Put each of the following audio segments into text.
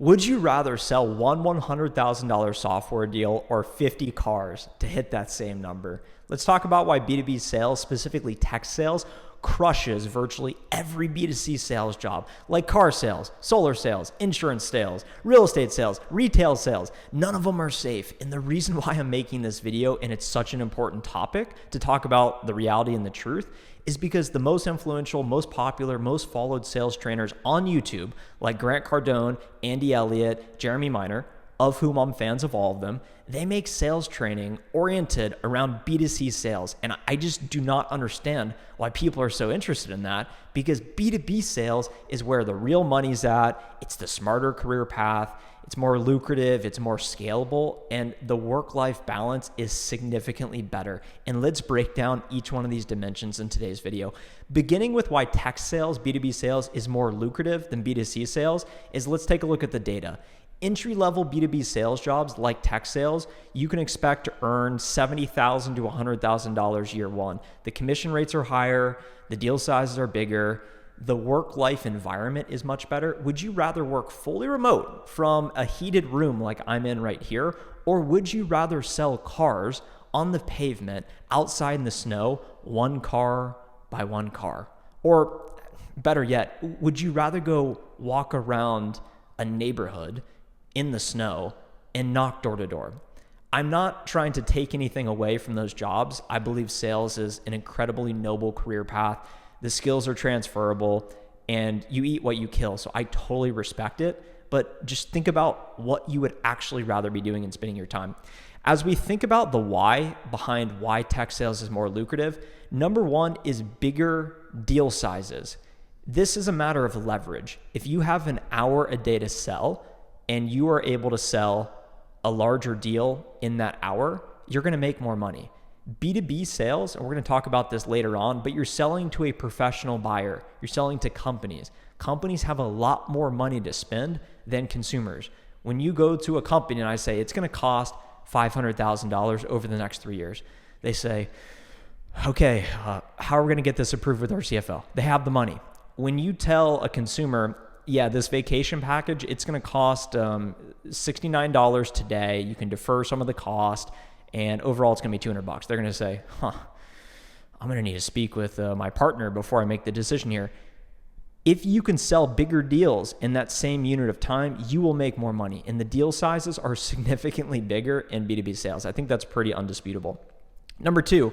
Would you rather sell one $100,000 software deal or 50 cars to hit that same number? Let's talk about why B2B sales, specifically tech sales, crushes virtually every B2C sales job, like car sales, solar sales, insurance sales, real estate sales, retail sales. None of them are safe. And the reason why I'm making this video, and it's such an important topic to talk about the reality and the truth, is because the most influential, most popular, most followed sales trainers on YouTube, like Grant Cardone, Elliot, Jermey Miner, of whom I'm fans of all of them, they make sales training oriented around B2C sales. And I just do not understand why people are so interested in that, because B2B sales is where the real money's at. It's the smarter career path. It's more lucrative. It's more scalable. And the work-life balance is significantly better. And let's break down each one of these dimensions in today's video. Beginning with why tech sales, B2B sales, is more lucrative than B2C sales is let's take a look at the data. Entry-level B2B sales jobs like tech sales, you can expect to earn $70,000 to $100,000 year one. The commission rates are higher, the deal sizes are bigger, the work-life environment is much better. Would you rather work fully remote from a heated room like I'm in right here, or would you rather sell cars on the pavement outside in the snow, one car by one car? Or better yet, would you rather go walk around a neighborhood in the snow and knock door to door? I'm not trying to take anything away from those jobs. I believe sales is an incredibly noble career path. The skills are transferable and you eat what you kill. So I totally respect it, but just think about what you would actually rather be doing and spending your time. As we think about the why behind why tech sales is more lucrative, number one is bigger deal sizes. This is a matter of leverage. If you have an hour a day to sell and you are able to sell a larger deal in that hour, you're going to make more money. B2B sales, and we're going to talk about this later on, but you're selling to a professional buyer. You're selling to companies. Companies have a lot more money to spend than consumers. When you go to a company and I say it's going to cost $500,000 over the next 3 years, they say, okay, how are we going to get this approved with our CFO? They have the money. When you tell a consumer, yeah, this vacation package, it's going to cost $69 today. You can defer some of the cost, and overall it's going to be $200. They're going to say, I'm going to need to speak with my partner before I make the decision here. If you can sell bigger deals in that same unit of time, you will make more money. And the deal sizes are significantly bigger in B2B sales. I think that's pretty undisputable. Number two,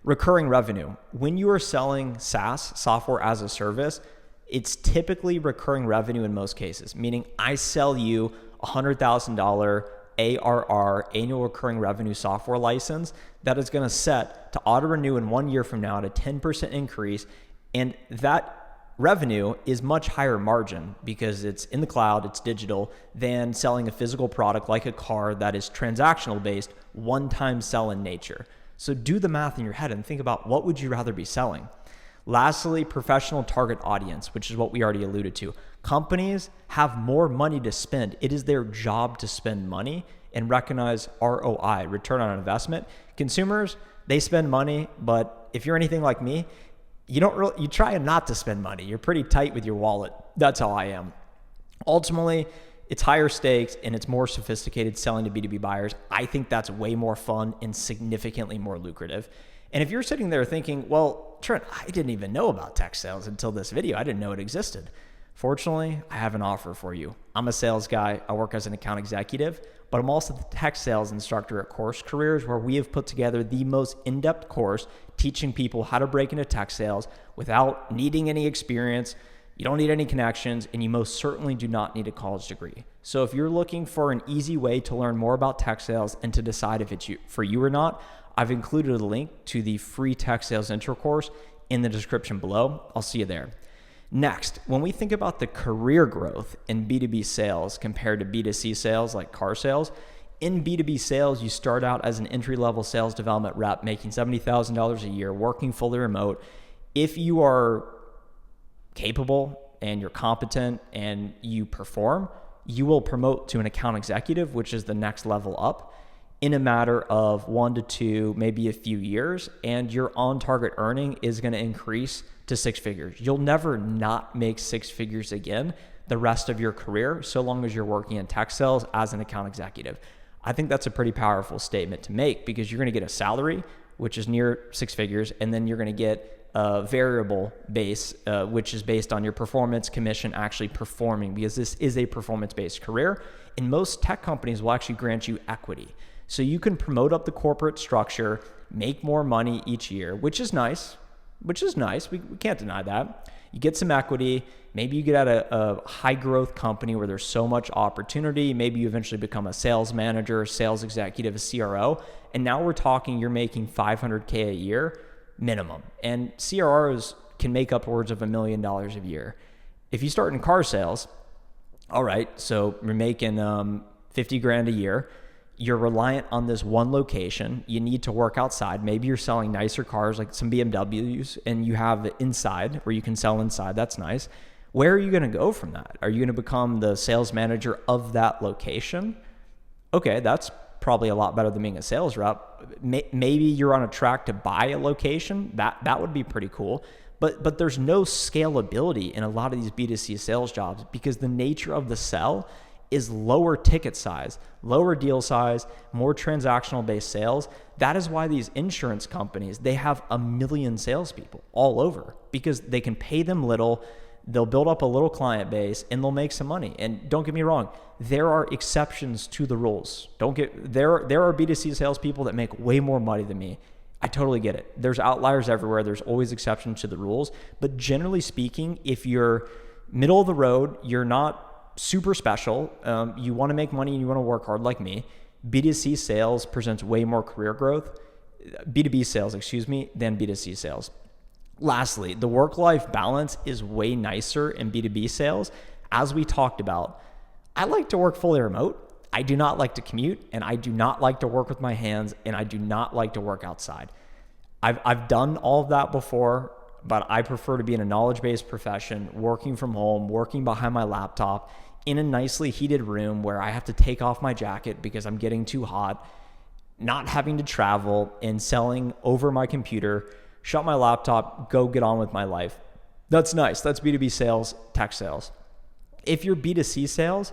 recurring revenue. When you are selling SaaS, software as a service, it's typically recurring revenue in most cases, meaning I sell you $100,000 ARR, annual recurring revenue software license that is going to set to auto renew in 1 year from now at a 10% increase. And that revenue is much higher margin because it's in the cloud, it's digital, than selling a physical product like a car that is transactional based, one-time sell in nature. So do the math in your head and think about what would you rather be selling. Lastly, professional target audience, which is what we already alluded to. Companies have more money to spend. It is their job to spend money and recognize ROI, return on investment. Consumers, they spend money, but if you're anything like me, you try not to spend money. You're pretty tight with your wallet. That's how I am. Ultimately, it's higher stakes and it's more sophisticated selling to B2B buyers. I think that's way more fun and significantly more lucrative. And if you're sitting there thinking, well, Trent, I didn't even know about tech sales until this video. I didn't know it existed. Fortunately, I have an offer for you. I'm a sales guy. I work as an account executive, but I'm also the tech sales instructor at CourseCareers, where we have put together the most in-depth course teaching people how to break into tech sales without needing any experience. You don't need any connections, and you most certainly do not need a college degree. So if you're looking for an easy way to learn more about tech sales and to decide if it's for you or not, I've included a link to the free tech sales intro course in the description below. I'll see you there. Next, when we think about the career growth in B2B sales compared to B2C sales like car sales, in B2B sales, you start out as an entry-level sales development rep making $70,000 a year, working fully remote. If you are capable and you're competent and you perform, you will promote to an account executive, which is the next level up, in a matter of 1 to 2, maybe a few years, and your on-target earning is going to increase to 6 figures. You'll never not make 6 figures again. the rest of your career, so long as you're working in tech sales as an account executive. I think that's a pretty powerful statement to make, because you're going to get a salary, which is near six figures, and then you're going to get a variable base, which is based on your performance, commission, actually performing, because this is a performance-based career. And most tech companies will actually grant you equity. So you can promote up the corporate structure, make more money each year, which is nice. We can't deny that. You get some equity. Maybe you get at a high growth company where there's so much opportunity. Maybe you eventually become a sales manager, sales executive, a CRO. And now we're talking, you're making $500K a year minimum. And CROs can make upwards of $1 million a year. If you start in car sales, all right, so you're making 50 grand a year. You're reliant on this one location. You need to work outside. Maybe you're selling nicer cars like some BMWs, and you have the inside where you can sell inside. That's nice. Where are you going to go from that? Are you going to become the sales manager of that location? Okay, that's probably a lot better than being a sales rep. Maybe you're on a track to buy a location. That would be pretty cool. But there's no scalability in a lot of these B2C sales jobs, because the nature of the sell is lower ticket size, lower deal size, more transactional based sales. That is why these insurance companies, they have 1 million salespeople all over, because they can pay them little, they'll build up a little client base, and they'll make some money. And don't get me wrong, there are exceptions to the rules. There are B2C salespeople that make way more money than me. I totally get it. There's outliers everywhere. There's always exceptions to the rules. But generally speaking, if you're middle of the road, you're not super special, you want to make money and you want to work hard like me, B2C sales presents way more career growth, B2B sales, than B2C sales. Lastly, the work-life balance is way nicer in B2B sales. As we talked about, I like to work fully remote. I do not like to commute, and I do not like to work with my hands, and I do not like to work outside. I've done all of that before, but I prefer to be in a knowledge-based profession, working from home, working behind my laptop, in a nicely heated room where I have to take off my jacket because I'm getting too hot, not having to travel, and selling over my computer, shut my laptop, go get on with my life. That's nice. That's B2B sales, tech sales. If you're B2C sales,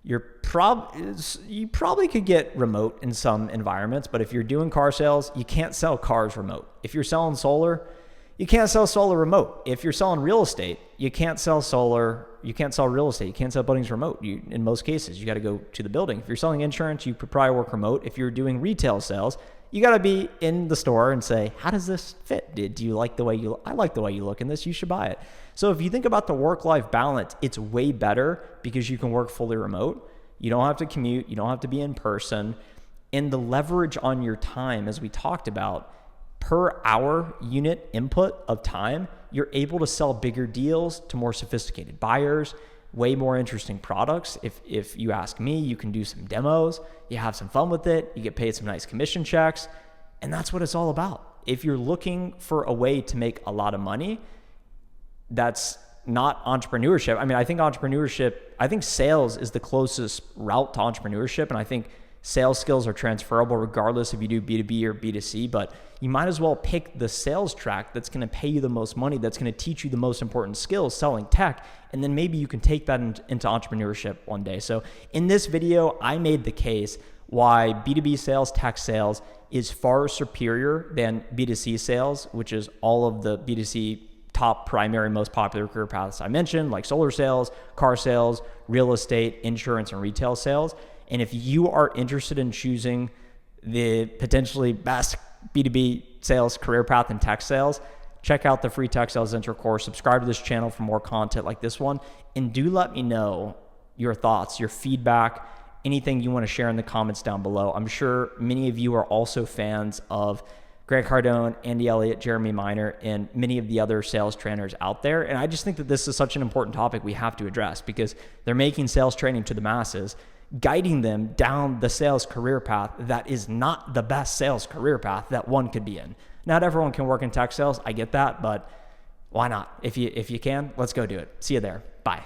you probably could get remote in some environments, but if you're doing car sales, you can't sell cars remote. If you're selling solar, you can't sell solar remote. If you're selling real estate, you can't sell solar. You can't sell real estate. You can't sell buildings remote. In most cases, you got to go to the building. If you're selling insurance, you could probably work remote. If you're doing retail sales, you got to be in the store and say, how does this fit? Do you like the way you look? I like the way you look in this. You should buy it. So if you think about the work-life balance, it's way better because you can work fully remote. You don't have to commute. You don't have to be in person. And the leverage on your time, as we talked about, per hour unit input of time, you're able to sell bigger deals to more sophisticated buyers, way more interesting products. If you ask me, you can do some demos, you have some fun with it, you get paid some nice commission checks, and that's what it's all about. If you're looking for a way to make a lot of money, that's not entrepreneurship. I think sales is the closest route to entrepreneurship, and I think sales skills are transferable regardless if you do B2B or B2C, but you might as well pick the sales track that's going to pay you the most money, that's going to teach you the most important skills, selling tech, and then maybe you can take that into entrepreneurship one day. So in this video, I made the case why B2B sales, tech sales is far superior than B2C sales, which is all of the B2C top primary, most popular career paths I mentioned, like solar sales, car sales, real estate, insurance, and retail sales. And if you are interested in choosing the potentially best B2B sales career path in tech sales, check out the free Tech Sales Intro course. Subscribe to this channel for more content like this one. And do let me know your thoughts, your feedback, anything you want to share in the comments down below. I'm sure many of you are also fans of Grant Cardone, Andy Elliot, Jermey Miner, and many of the other sales trainers out there. And I just think that this is such an important topic we have to address because they're making sales training to the masses, guiding them down the sales career path that is not the best sales career path that one could be in. Not everyone can work in tech sales. I get that, but why not? If you can, let's go do it. See you there. Bye.